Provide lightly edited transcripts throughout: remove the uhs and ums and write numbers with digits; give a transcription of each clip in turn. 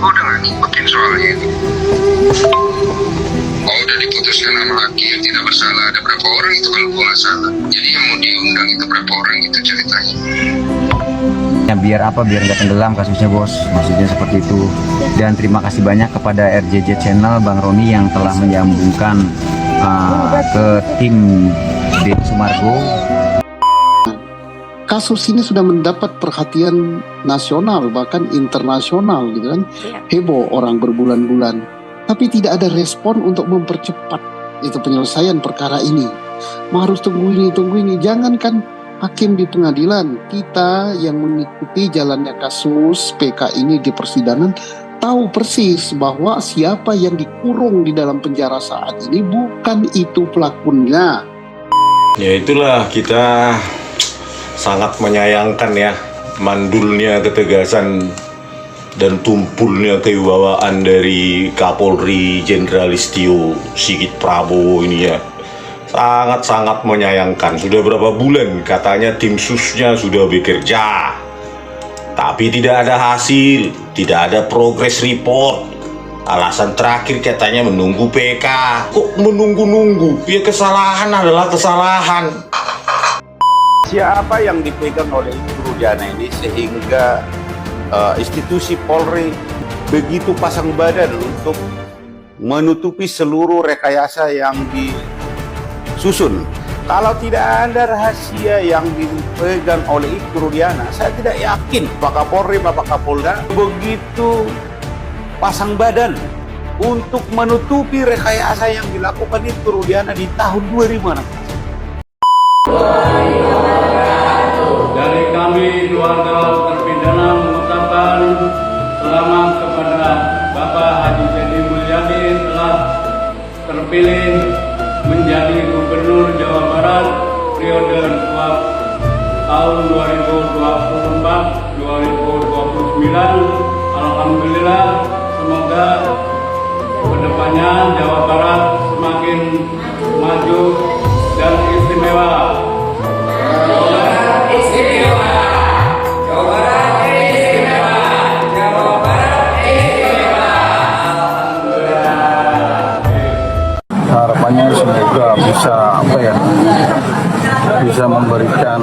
gue udah nggak ngikutin soalnya itu. Oh, udah diputuskan sama hakim tidak bersalah. Ada berapa orang itu kalau gue nggak salah. Jadi yang mau diundang itu berapa orang gitu ceritanya. Ya, biar apa, biar nggak tenggelam kasusnya bos, maksudnya seperti itu. Dan terima kasih banyak kepada RJJ Channel Bang Roni yang telah menyambungkan ke tim Dede Sumargo. Kasus ini sudah mendapat perhatian nasional bahkan internasional gitu kan, heboh orang berbulan-bulan, tapi tidak ada respon untuk mempercepat itu penyelesaian perkara ini. Harus tunggu ini, jangankan hakim di pengadilan, kita yang mengikuti jalannya kasus PK ini di persidangan tahu persis bahwa siapa yang dikurung di dalam penjara saat ini bukan itu pelakunya. Ya itulah, kita sangat menyayangkan ya mandulnya ketegasan dan tumpulnya kewibawaan dari Kapolri Jenderal Listio Sigit Prabowo ini ya. Sangat-sangat menyayangkan. Sudah berapa bulan katanya tim susnya sudah bekerja, tapi tidak ada hasil, tidak ada progress report. Alasan terakhir katanya menunggu PK. Kok menunggu-nunggu? Ya kesalahan adalah kesalahan. Siapa yang dipegang oleh Ibu Rudiana ini sehingga institusi Polri begitu pasang badan untuk menutupi seluruh rekayasa yang disusun. Kalau tidak ada rahasia yang dipegang oleh Ibu Rudiana, saya tidak yakin Pak Kapolri, Bapak Kapolda begitu pasang badan untuk menutupi rekayasa yang dilakukan Ibu Rudiana di tahun 2016. Dari kami keluarga terpidana mengucapkan selamat kepada Bapak Haji Teddy Mulyadi telah terpilih menjadi Gubernur Jawa Barat periode tahun 2024-2029. Alhamdulillah, semoga kedepannya Jawa Barat semakin maju dan istimewa. Harapannya semoga bisa memberikan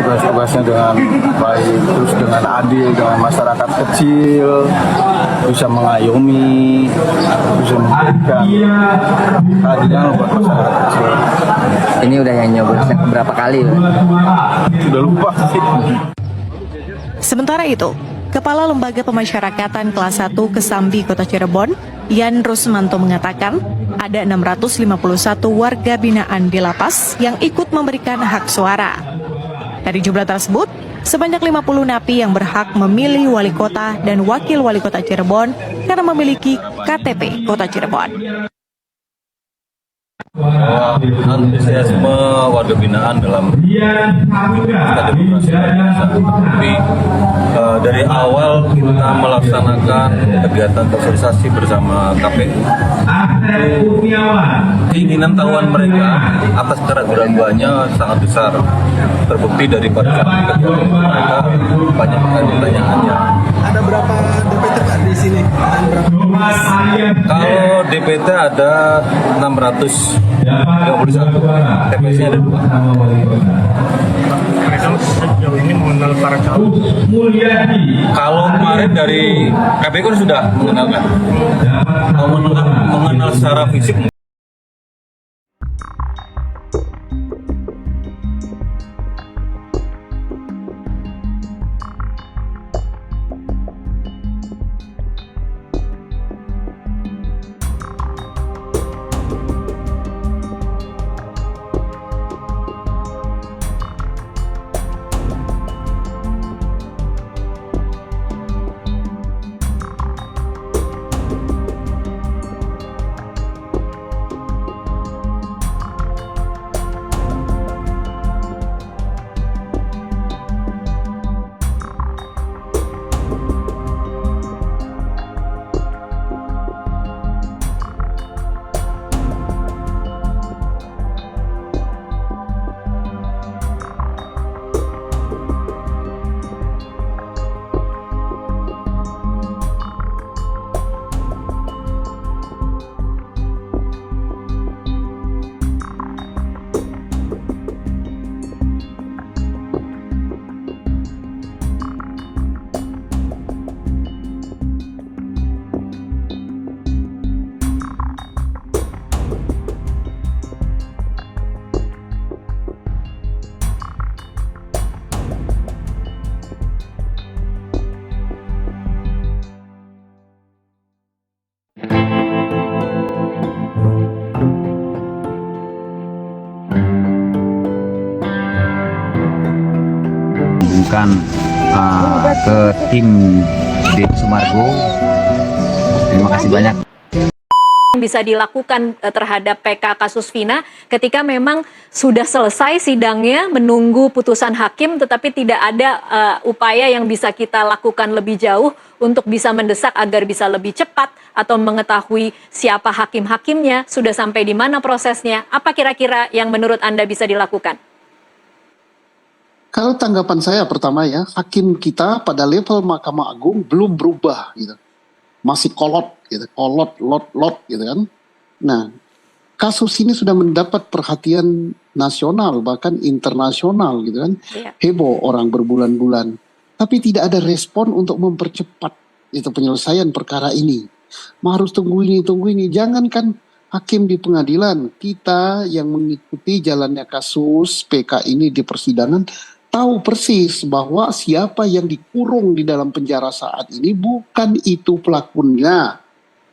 tugas-tugasnya dengan baik, terus dengan adil dengan masyarakat kecil, bisa mengayomi, bisa memberikan keadilan buat masyarakat kecil. Ini udah yang nyoblos berapa kali? Sudah lupa sih. Sementara itu, Kepala Lembaga Pemasyarakatan Kelas 1 Kesambi Kota Cirebon, Yan Rusmanto mengatakan ada 651 warga binaan di lapas yang ikut memberikan hak suara. Dari jumlah tersebut, sebanyak 50 napi yang berhak memilih wali kota dan wakil wali kota Cirebon karena memiliki KTP Kota Cirebon. Antusiasme warga binaan dalam demokrasi tapi dari awal kita melaksanakan kegiatan sosialisasi bersama KPU, keinginan tahuan mereka atas keraguan-keraguannya sangat besar, terbukti daripada mereka banyak pertanyaannya. Ada berapa DPT Pak di sini? Kalau DPT ada 631, TPS-nya ada 2. Mereka sejauh ini mengenal para calon. Kalau kemarin dari KPU kan sudah mengenalkan, mengenal secara fisik. menyambungkan ke tim Denny Sumargo. Terima kasih banyak. Bisa dilakukan terhadap PK kasus Vina ketika memang sudah selesai sidangnya, menunggu putusan hakim, tetapi tidak ada upaya yang bisa kita lakukan lebih jauh untuk bisa mendesak agar bisa lebih cepat atau mengetahui siapa hakim-hakimnya, sudah sampai di mana prosesnya. Apa kira-kira yang menurut Anda bisa dilakukan? Kalau tanggapan saya pertama ya, hakim kita pada level Mahkamah Agung belum berubah gitu. Masih kolot gitu, lot gitu kan. Nah, kasus ini sudah mendapat perhatian nasional bahkan internasional gitu kan. Heboh orang berbulan-bulan. Tapi tidak ada respon untuk mempercepat itu penyelesaian perkara ini. Harus tunggu ini. Jangankan hakim di pengadilan, kita yang mengikuti jalannya kasus PK ini di persidangan tahu persis bahwa siapa yang dikurung di dalam penjara saat ini bukan itu pelakunya.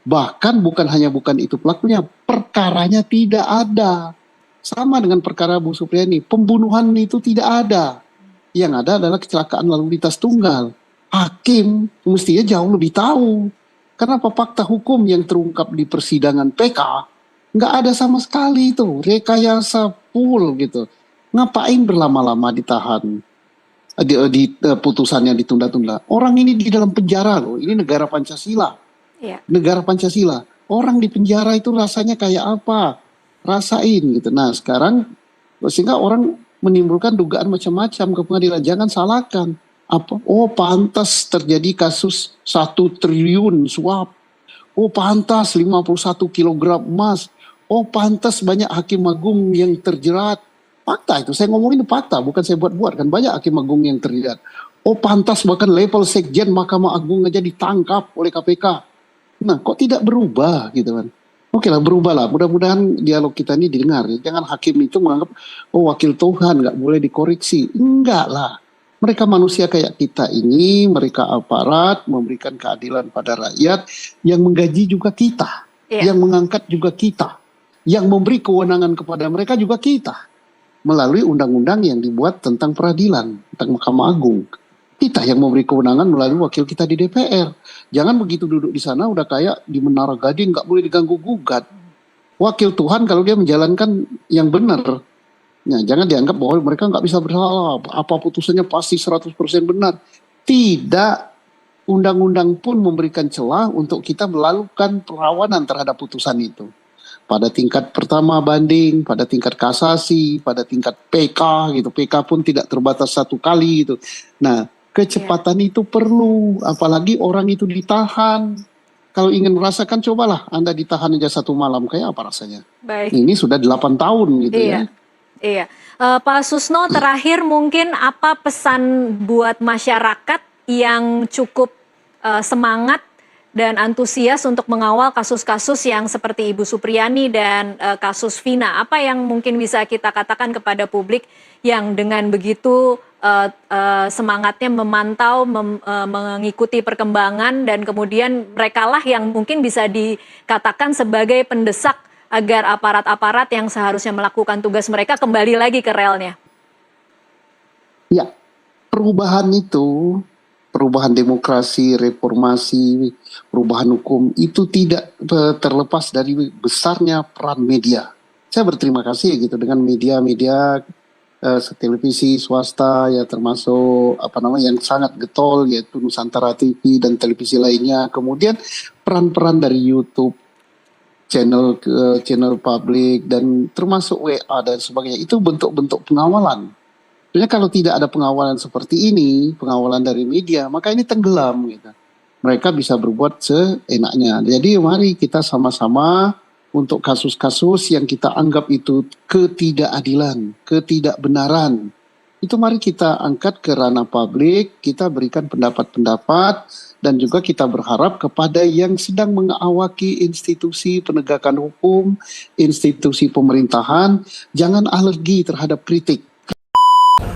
Bahkan bukan itu pelakunya, perkaranya tidak ada. Sama dengan perkara Bu Supriyani, pembunuhan itu tidak ada. Yang ada adalah kecelakaan lalu lintas tunggal. Hakim mestinya jauh lebih tahu. Kenapa fakta hukum yang terungkap di persidangan PK nggak ada sama sekali itu, rekayasa full gitu. Ngapain berlama-lama ditahan, putusannya ditunda-tunda. Orang ini di dalam penjara loh, ini negara Pancasila. Negara Pancasila. Orang di penjara itu rasanya kayak apa? Rasain gitu. Nah sekarang, sehingga orang menimbulkan dugaan macam-macam ke pengadilan. Jangan salahkan. Apa? Oh pantas terjadi kasus 1 triliun suap. Oh pantas 51 kilogram emas. Oh pantas banyak hakim agung yang terjerat. Fakta itu, saya ngomongin fakta, bukan saya buat-buat, kan banyak hakim agung yang terlibat. Oh pantas bahkan level sekjen Mahkamah Agung aja ditangkap oleh KPK. Nah kok tidak berubah gitu kan. Oke lah, berubah lah, mudah-mudahan dialog kita ini didengar. Jangan hakim itu menganggap, oh wakil Tuhan gak boleh dikoreksi. Enggak lah, mereka manusia kayak kita ini, mereka aparat, memberikan keadilan pada rakyat, yang menggaji juga kita, yang mengangkat juga kita, yang memberi kewenangan kepada mereka juga kita. Melalui undang-undang yang dibuat tentang peradilan, tentang Mahkamah Agung. Kita yang memberi kewenangan melalui wakil kita di DPR. Jangan begitu duduk di sana udah kayak di Menara Gading, nggak boleh diganggu-gugat. Wakil Tuhan kalau dia menjalankan yang benar, ya, jangan dianggap bahwa mereka nggak bisa bersalah, apa putusannya pasti 100% benar. Tidak, undang-undang pun memberikan celah untuk kita melakukan perlawanan terhadap putusan itu. Pada tingkat pertama banding, pada tingkat kasasi, pada tingkat PK gitu. PK pun tidak terbatas 1 kali gitu. Nah, kecepatan itu perlu, apalagi orang itu ditahan. Kalau ingin merasakan, cobalah Anda ditahan aja 1 malam, kayak apa rasanya? Baik. Ini sudah 8 tahun gitu ya. Iya. Pak Susno, terakhir mungkin apa pesan buat masyarakat yang cukup semangat dan antusias untuk mengawal kasus-kasus yang seperti Ibu Supriyani dan kasus Vina? Apa yang mungkin bisa kita katakan kepada publik yang dengan begitu semangatnya memantau, mengikuti perkembangan, dan kemudian merekalah yang mungkin bisa dikatakan sebagai pendesak agar aparat-aparat yang seharusnya melakukan tugas mereka kembali lagi ke relnya? Ya, perubahan itu, perubahan demokrasi, reformasi, perubahan hukum itu tidak terlepas dari besarnya peran media. Saya berterima kasih gitu dengan media-media televisi swasta ya, termasuk yang sangat getol yaitu Nusantara TV dan televisi lainnya. Kemudian peran-peran dari YouTube, channel publik, dan termasuk WA dan sebagainya, itu bentuk-bentuk pengawalan. Sebenarnya kalau tidak ada pengawalan seperti ini, pengawalan dari media, maka ini tenggelam gitu. Mereka bisa berbuat seenaknya. Jadi mari kita sama-sama untuk kasus-kasus yang kita anggap itu ketidakadilan, ketidakbenaran, itu mari kita angkat ke ranah publik, kita berikan pendapat-pendapat, dan juga kita berharap kepada yang sedang mengawaki institusi penegakan hukum, institusi pemerintahan, jangan alergi terhadap kritik.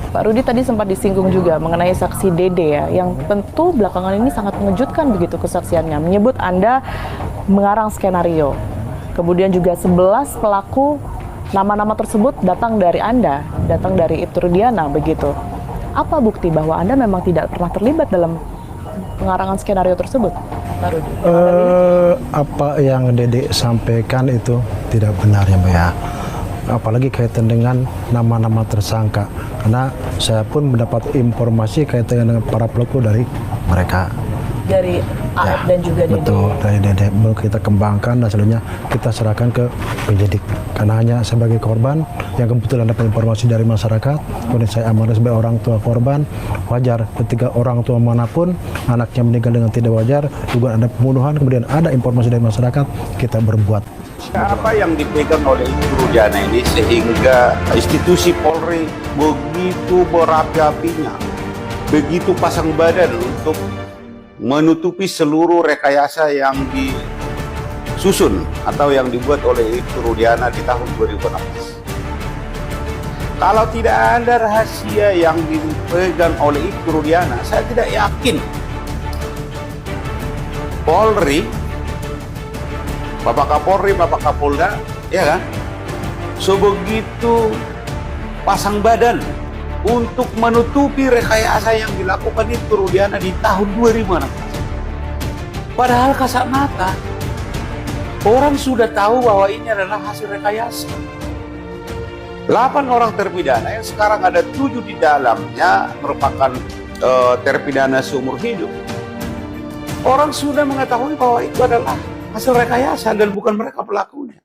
Pak Rudi tadi sempat disinggung juga mengenai saksi Dede ya, yang tentu belakangan ini sangat mengejutkan begitu kesaksiannya. Menyebut Anda mengarang skenario. Kemudian juga 11 pelaku, nama-nama tersebut datang dari Anda, datang dari Ibtu Rudiana begitu. Apa bukti bahwa Anda memang tidak pernah terlibat dalam pengarangan skenario tersebut, Pak Rudi? Apa yang Dedek sampaikan itu tidak benar ya Mbak ya. Apalagi kaitan dengan nama-nama tersangka. Karena saya pun mendapat informasi kaitan dengan para pelaku dari mereka. Dari AF dan juga Dede. Betul, dari Dedek. Baru kita kembangkan dan selanjutnya kita serahkan ke penyidik. Karena hanya sebagai korban yang kebetulan dapat informasi dari masyarakat, kemudian saya amanah sebagai orang tua korban, wajar ketika orang tua manapun anaknya meninggal dengan tidak wajar, juga ada pembunuhan, kemudian ada informasi dari masyarakat, kita berbuat. Apa yang dipegang oleh Ibu Rudiana ini sehingga institusi Polri begitu berapi-apinya, begitu pasang badan untuk menutupi seluruh rekayasa yang disusun atau yang dibuat oleh Ibu Rudiana di tahun 2016. Kalau tidak ada rahasia yang dipegang oleh Ibu Rudiana, saya tidak yakin Polri, Bapak Kapolri, Bapak Kapolda, ya kan, sebegitu pasang badan untuk menutupi rekayasa yang dilakukan Ibu Rudiana di tahun 2016. Padahal kasat mata, orang sudah tahu bahwa ini adalah hasil rekayasa. 8 orang terpidana yang sekarang ada 7 di dalamnya merupakan terpidana seumur hidup. Orang sudah mengetahui bahwa itu adalah hasil rekayasa dan bukan mereka pelakunya.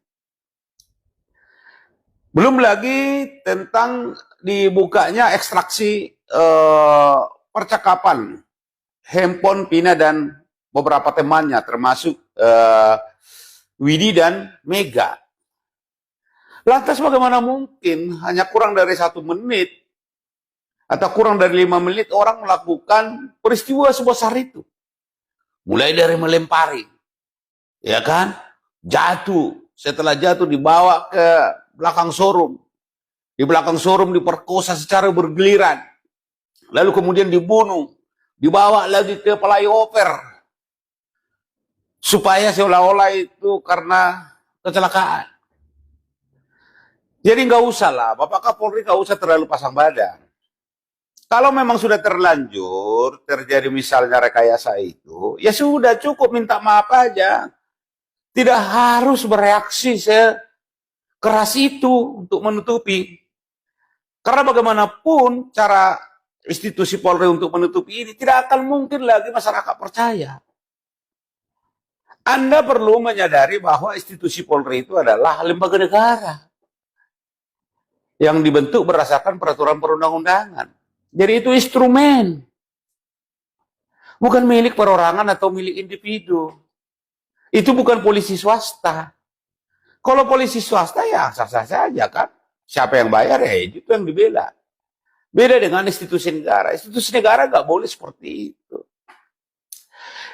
Belum lagi tentang dibukanya ekstraksi percakapan handphone Pina dan beberapa temannya termasuk Widi dan Mega. Lantas bagaimana mungkin hanya kurang dari 1 menit atau kurang dari 5 menit orang melakukan peristiwa sebesar itu? Mulai dari melempari, ya kan? Jatuh, setelah jatuh dibawa ke belakang showroom. Di belakang showroom diperkosa secara bergiliran. Lalu kemudian dibunuh, dibawa lagi ke flyover. Supaya seolah-olah itu karena kecelakaan. Jadi nggak usah lah, Bapak Kapolri nggak usah terlalu pasang badan. Kalau memang sudah terlanjur terjadi misalnya rekayasa itu, ya sudah cukup minta maaf aja. Tidak harus bereaksi sekeras itu untuk menutupi. Karena bagaimanapun cara institusi Polri untuk menutupi ini tidak akan mungkin lagi masyarakat percaya. Anda perlu menyadari bahwa institusi Polri itu adalah lembaga negara yang dibentuk berdasarkan peraturan perundang-undangan. Jadi itu instrumen. Bukan milik perorangan atau milik individu. Itu bukan polisi swasta. Kalau polisi swasta ya sah-sah saja kan. Siapa yang bayar ya itu yang dibela. Beda dengan institusi negara. Institusi negara nggak boleh seperti itu.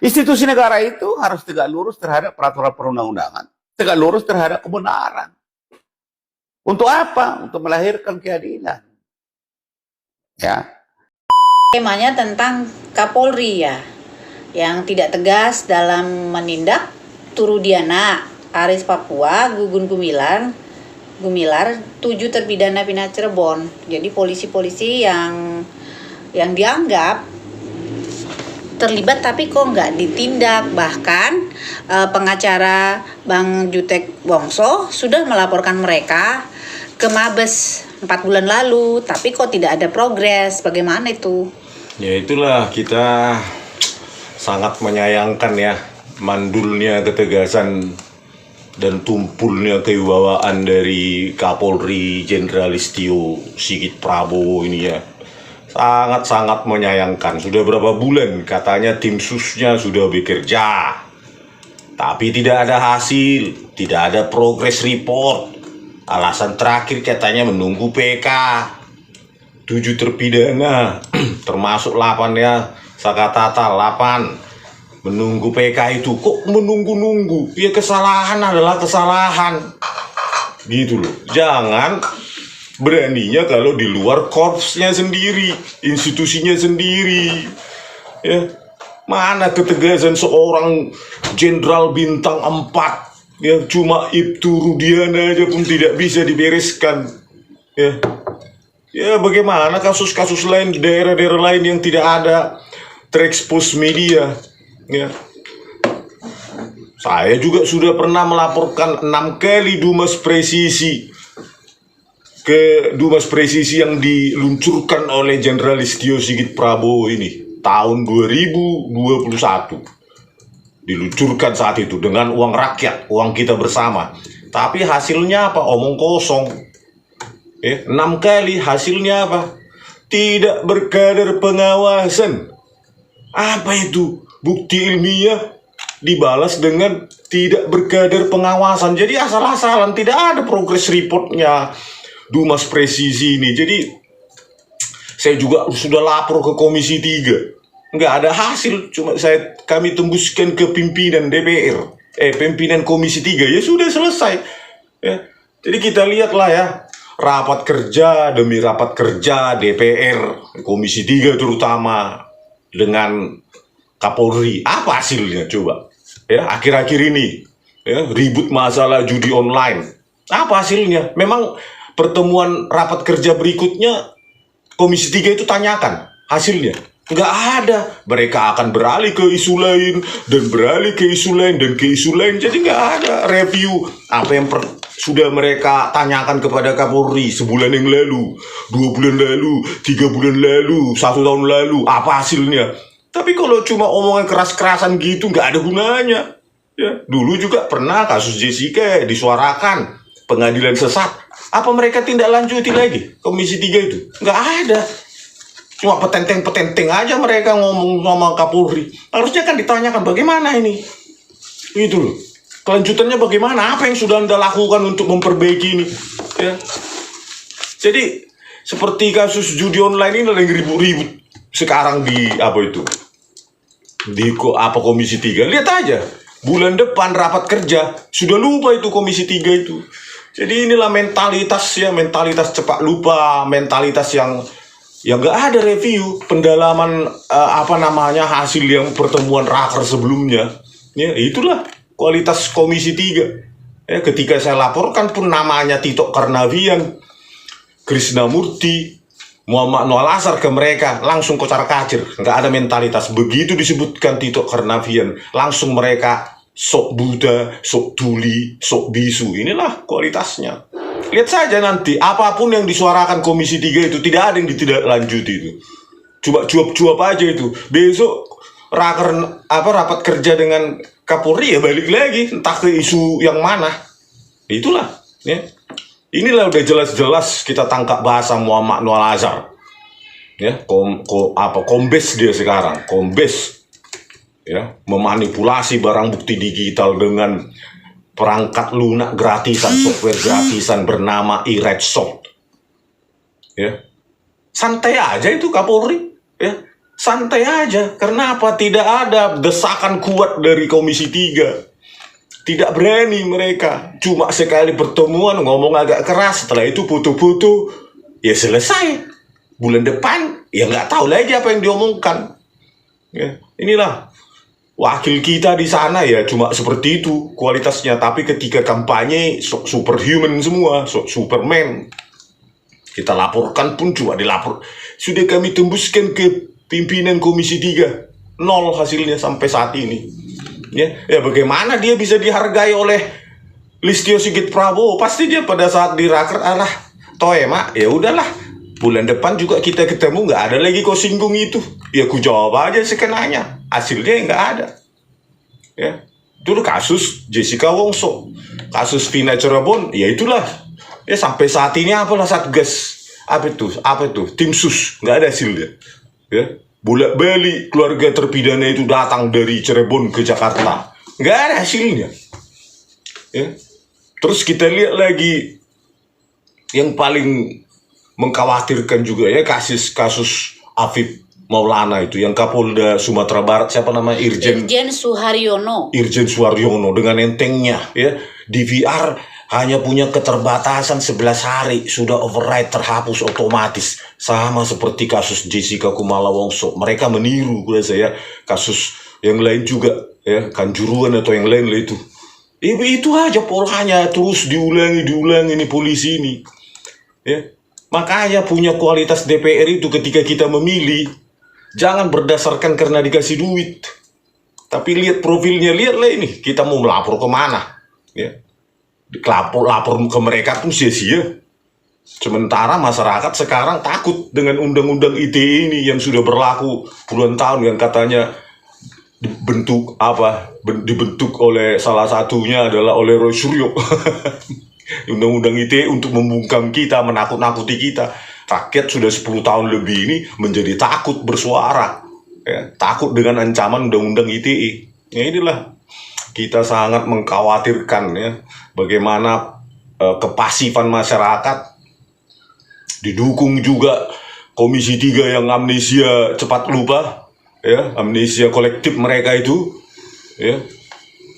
Institusi negara itu harus tegak lurus terhadap peraturan perundang-undangan. Tegak lurus terhadap kebenaran. Untuk apa? Untuk melahirkan keadilan. Ya. Temanya tentang Kapolri ya, yang tidak tegas dalam menindak Rudiana, Aris Papua, Gugun Gumilar, 7 terpidana Pina Cirebon. Jadi polisi-polisi yang dianggap terlibat tapi kok nggak ditindak. Bahkan pengacara Bang Jutek Wongso sudah melaporkan mereka ke Mabes 4 bulan lalu, tapi kok tidak ada progres. Bagaimana itu? Ya itulah, kita sangat menyayangkan ya mandulnya ketegasan dan tumpulnya kewibawaan dari Kapolri Jenderal Listio Sigit Prabowo ini ya. Sangat-sangat menyayangkan. Sudah berapa bulan katanya tim susnya sudah bekerja, tapi tidak ada hasil, tidak ada progress report. Alasan terakhir katanya menunggu PK. 7 terpidana, termasuk 8 ya, Sakatata 8. Menunggu PK itu, kok menunggu-nunggu? Ya kesalahan adalah kesalahan. Gitu loh. Jangan beraninya kalau di luar korpsnya sendiri, institusinya sendiri. Ya, mana ketegasan seorang jenderal bintang 4? Ya, cuma Ibtu Rudiana aja pun tidak bisa dibereskan. Ya. Ya bagaimana kasus-kasus lain di daerah-daerah lain yang tidak ada terekspos media, ya. Saya juga sudah pernah melaporkan 6 kali Dumas Presisi ke Dumas Presisi yang diluncurkan oleh Jenderal Listio Sigit Prabowo ini tahun 2021. Diluncurkan saat itu dengan uang rakyat, uang kita bersama. Tapi hasilnya apa? Omong kosong. 6 kali hasilnya apa? Tidak berkadar pengawasan. Apa itu? Bukti ilmiah dibalas dengan tidak berkadar pengawasan. Jadi asal-asalan, tidak ada progress reportnya Dumas Presisi ini. Jadi saya juga sudah lapor ke Komisi 3. Nggak ada hasil, cuma kami tembuskan ke pimpinan DPR, pimpinan Komisi 3, ya sudah selesai. Ya. Jadi kita lihatlah ya, rapat kerja demi rapat kerja DPR, Komisi 3 terutama, dengan Kapolri. Apa hasilnya coba? Ya, akhir-akhir ini ya, ribut masalah judi online. Apa hasilnya? Memang pertemuan rapat kerja berikutnya Komisi 3 itu tanyakan hasilnya. Nggak ada. Mereka akan beralih ke isu lain, dan beralih ke isu lain, dan ke isu lain. Jadi nggak ada review apa yang sudah mereka tanyakan kepada Kapolri sebulan yang lalu, 2 bulan lalu, 3 bulan lalu, 1 tahun lalu. Apa hasilnya? Tapi kalau cuma omongan keras-kerasan gitu nggak ada gunanya. Ya, dulu juga pernah kasus Jessica disuarakan, pengadilan sesat. Apa mereka tindak lanjuti lagi Komisi 3 itu? Nggak ada. Cuma petenteng-petenteng aja mereka ngomong sama Kapolri. Harusnya kan ditanyakan bagaimana ini. Itu loh. Kelanjutannya bagaimana? Apa yang sudah Anda lakukan untuk memperbaiki ini? Ya. Jadi seperti kasus judi online ini lagi ribut-ribut sekarang di apa itu? Di Komisi 3. Lihat aja. Bulan depan rapat kerja sudah lupa itu Komisi 3 itu. Jadi inilah mentalitas ya, mentalitas cepat lupa, mentalitas yang nggak ada review, pendalaman hasil yang pertemuan raker sebelumnya. Ya, itulah kualitas Komisi 3. Ya, ketika saya laporkan pun namanya Tito Karnavian, Krisnamurti, Muhammad Noel Azhar ke mereka, langsung kocar-kacir. Nggak ada mentalitas. Begitu disebutkan Tito Karnavian, langsung mereka sok Buddha, sok tuli, sok bisu. Inilah kualitasnya. Lihat saja nanti, apapun yang disuarakan Komisi 3 itu tidak ada yang ditindaklanjuti itu. Coba cuap-cuap aja itu. Besok rapat kerja dengan Kapolri ya balik lagi, entah ke isu yang mana. Itulah. Ya. Inilah udah jelas-jelas kita tangkap bahasa Muhammad Noel Azhar. Ya, kombes dia sekarang, kombes. Ya, memanipulasi barang bukti digital dengan perangkat lunak gratisan, software gratisan bernama e-Redsoft. Ya. Santai aja itu Kapolri, ya. Santai aja. Kenapa tidak ada desakan kuat dari Komisi 3? Tidak berani mereka. Cuma sekali pertemuan ngomong agak keras, setelah itu foto-foto, ya selesai. Bulan depan ya nggak tahu lagi apa yang diomongkan. Ya. Inilah wakil kita di sana ya cuma seperti itu kualitasnya, tapi ketika kampanye superhuman semua, Superman. Kita laporkan pun cuma dilapor. Sudah kami tembuskan ke pimpinan Komisi 3. 0 hasilnya sampai saat ini. Ya bagaimana dia bisa dihargai oleh Listio Sigit Prabowo? Pasti dia pada saat di raker, mak, ya udahlah. Bulan depan juga kita ketemu, nggak ada lagi kau singgung itu. Ya ku jawab aja sekenanya. Hasilnya nggak ada. Ya, itu kasus Jessica Wongso, kasus Vina Cirebon, ya itulah. Ya sampai saat ini apalah Satgas, apa itu, tim sus, nggak ada hasilnya. Ya, bolak-balik keluarga terpidana itu datang dari Cirebon ke Jakarta, nggak ada hasilnya. Ya, terus kita lihat lagi yang paling mengkhawatirkan juga ya kasus Afif Maulana itu yang Kapolda Sumatera Barat, siapa namanya, Irjen Suharyono dengan entengnya ya, DVR hanya punya keterbatasan 11 hari sudah override, terhapus otomatis, sama seperti kasus Jessica Kumala Wongso. Mereka meniru saya kasus yang lain juga ya, Kanjuruhan atau yang lain itu. Itu aja polanya terus diulangi ini polisi ini. Ya. Makanya punya kualitas DPR itu ketika kita memilih, jangan berdasarkan karena dikasih duit. Tapi lihat profilnya, lihatlah ini, kita mau melapor kemana. Ya. Lapor ke mereka pun sia-sia. Sementara masyarakat sekarang takut dengan undang-undang ITE ini yang sudah berlaku puluhan tahun, yang katanya dibentuk oleh salah satunya adalah oleh Roy Suryo. Undang-undang ITE untuk membungkam kita, menakut-nakuti kita. Rakyat sudah 10 tahun lebih ini menjadi takut bersuara, ya, takut dengan ancaman undang-undang ITE. Ya, inilah kita sangat mengkhawatirkan ya bagaimana kepasifan masyarakat, didukung juga Komisi 3 yang amnesia cepat lupa, ya, amnesia kolektif mereka itu, ya.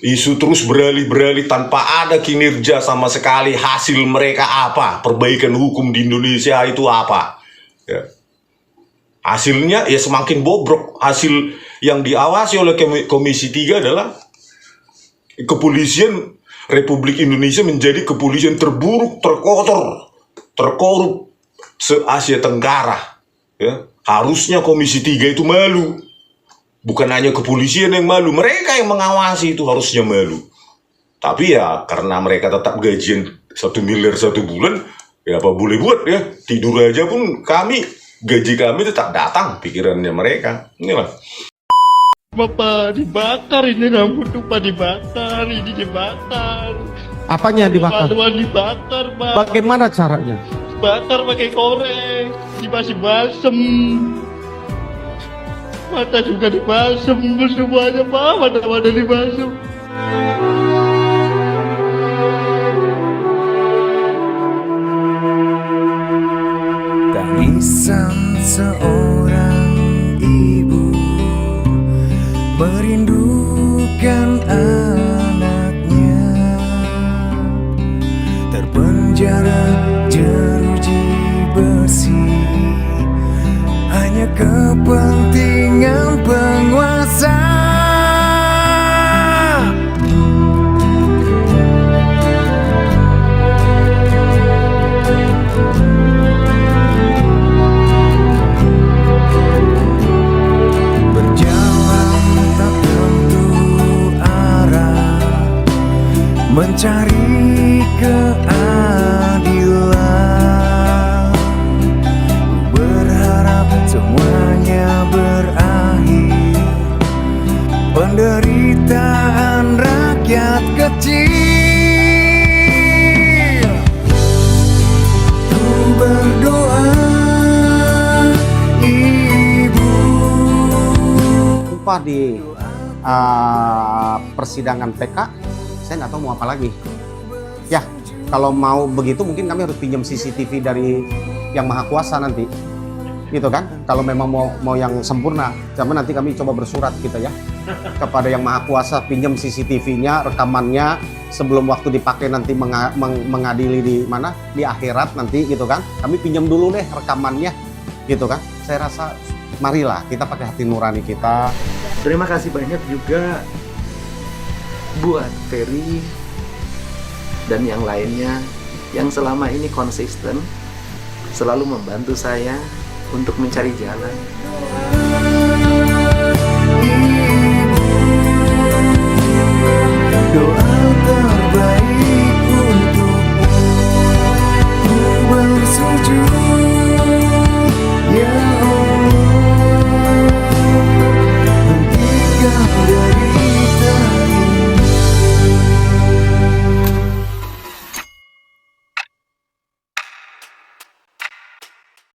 Isu terus beralih-beralih tanpa ada kinerja sama sekali. Hasil mereka apa? Perbaikan hukum di Indonesia itu apa? Ya. Hasilnya ya semakin bobrok. Hasil yang diawasi oleh Komisi 3 adalah kepolisian Republik Indonesia menjadi kepolisian terburuk, terkotor, terkorup se-Asia Tenggara. Ya. Harusnya Komisi 3 itu malu. Bukan hanya kepolisian yang malu, mereka yang mengawasi itu harusnya malu. Tapi ya karena mereka tetap gajian 1 miliar 1 bulan, ya apa boleh buat ya. Tidur aja pun gaji kami tetap datang, pikirannya mereka. Inilah. Bapak dibakar ini, rambut Bapak dibakar, ini dibakar. Apanya dibakar? Paluan dibakar, Pak. Bagaimana caranya? Bakar pakai korek, dibasem basem. Mata juga dibasem, semuanya Pak, mata-mata dibasem. Tangisan seorang ibu merindukan anaknya, terpenjara jeruji bersih, hanya kepentingan penguasa. Berjalan tak tentu arah, mencari keadilan. Berharap semuanya berakhir, penderitaan rakyat kecil. Ku berdoa ibu. Upah di persidangan PK, saya nggak tahu mau apa lagi. Ya, kalau mau begitu mungkin kami harus pinjam CCTV dari Yang Maha Kuasa nanti, gitu kan? Kalau memang mau yang sempurna, zaman nanti kami coba bersurat gitu ya kepada Yang Maha Kuasa, pinjam CCTV-nya, rekamannya sebelum waktu dipakai nanti mengadili di mana, di akhirat nanti gitu kan? Kami pinjam dulu deh rekamannya, gitu kan? Saya rasa marilah kita pakai hati nurani kita. Terima kasih banyak juga buat Ferry dan yang lainnya yang selama ini konsisten selalu membantu saya untuk mencari jalan. Doa terbaik untukmu, ku bersujud